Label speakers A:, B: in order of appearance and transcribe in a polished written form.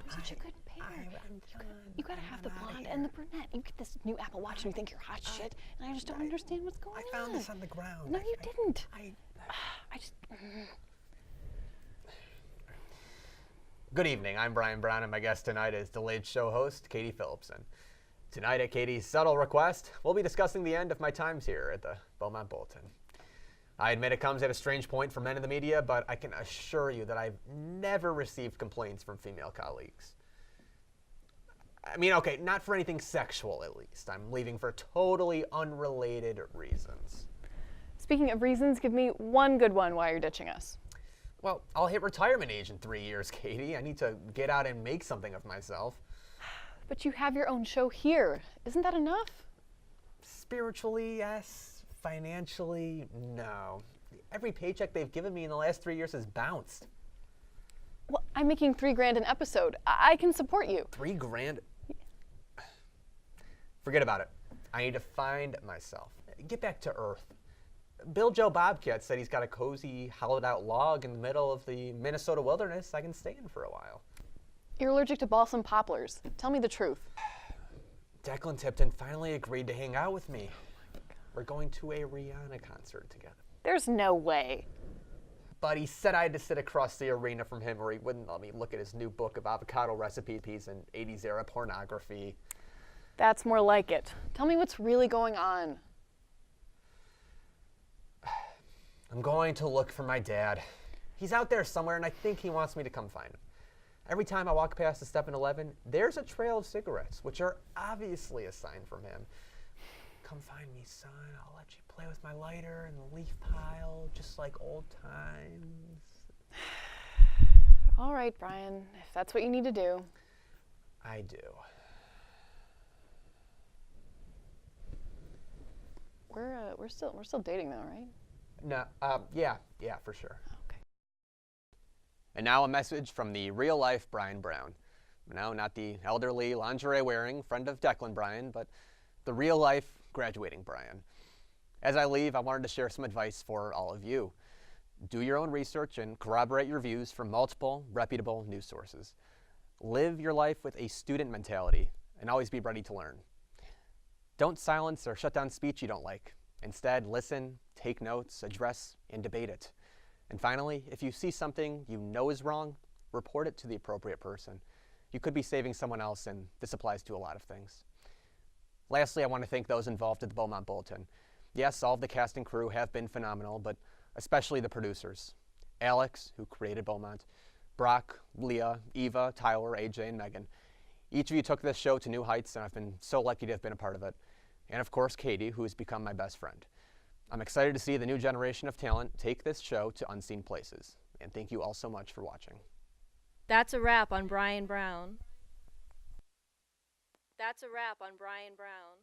A: You're such a good pair. You gotta have the blonde and the brunette. You get this new Apple Watch and you think you're hot shit, and I just don't understand what's going on.
B: I found this on the ground.
A: No, you didn't. I just...
C: Good evening, I'm Bryan Brown, and my guest tonight is delayed show host, Katie Phillipson. Tonight, at Katie's subtle request, we'll be discussing the end of my times here at the Beaumont Bulletin. I admit it comes at a strange point for men in the media, but I can assure you that I've never received complaints from female colleagues. I mean, okay, not for anything sexual, at least. I'm leaving for totally unrelated reasons.
A: Speaking of reasons, give me one good one while you're ditching us.
C: Well, I'll hit retirement age in 3 years, Katie. I need to get out and make something of myself.
A: But you have your own show here. Isn't that enough?
C: Spiritually, yes. Financially, no. Every paycheck they've given me in the last 3 years has bounced.
A: Well, I'm making $3 grand an episode. I can support you.
C: $3 grand? Forget about it. I need to find myself. Get back to Earth. Bill Joe Bobcat said he's got a cozy, hollowed-out log in the middle of the Minnesota wilderness I can stay in for a while.
A: You're allergic to balsam poplars. Tell me the truth.
C: Declan Tipton finally agreed to hang out with me. We're going to a Rihanna concert together.
A: There's no way.
C: But he said I had to sit across the arena from him or he wouldn't let me look at his new book of avocado recipes and 80s-era pornography.
A: That's more like it. Tell me what's really going on.
C: I'm going to look for my dad. He's out there somewhere, and I think he wants me to come find him. Every time I walk past the 7-Eleven, there's a trail of cigarettes, which are obviously a sign from him. Come find me, son. I'll let you play with my lighter in the leaf pile, just like old times.
A: All right, Bryan, if that's what you need to do.
C: I do.
A: We're still dating though, right?
C: No, yeah, for sure.
A: Okay.
C: And now a message from the real-life Bryan Brown. No, not the elderly, lingerie-wearing friend of Declan Bryan, but the real-life graduating Bryan. As I leave, I wanted to share some advice for all of you. Do your own research and corroborate your views from multiple, reputable news sources. Live your life with a student mentality and always be ready to learn. Don't silence or shut down speech you don't like. Instead, listen, take notes, address, and debate it. And finally, if you see something you know is wrong, report it to the appropriate person. You could be saving someone else, and this applies to a lot of things. Lastly, I want to thank those involved at the Beaumont Bulletin. Yes, all of the cast and crew have been phenomenal, but especially the producers. Alex, who created Beaumont, Brock, Leah, Eva, Tyler, AJ, and Megan. Each of you took this show to new heights, and I've been so lucky to have been a part of it. And of course, Katie, who has become my best friend. I'm excited to see the new generation of talent take this show to unseen places. And thank you all so much for watching.
D: That's a wrap on Bryan Brown. That's a wrap on Bryan Brown.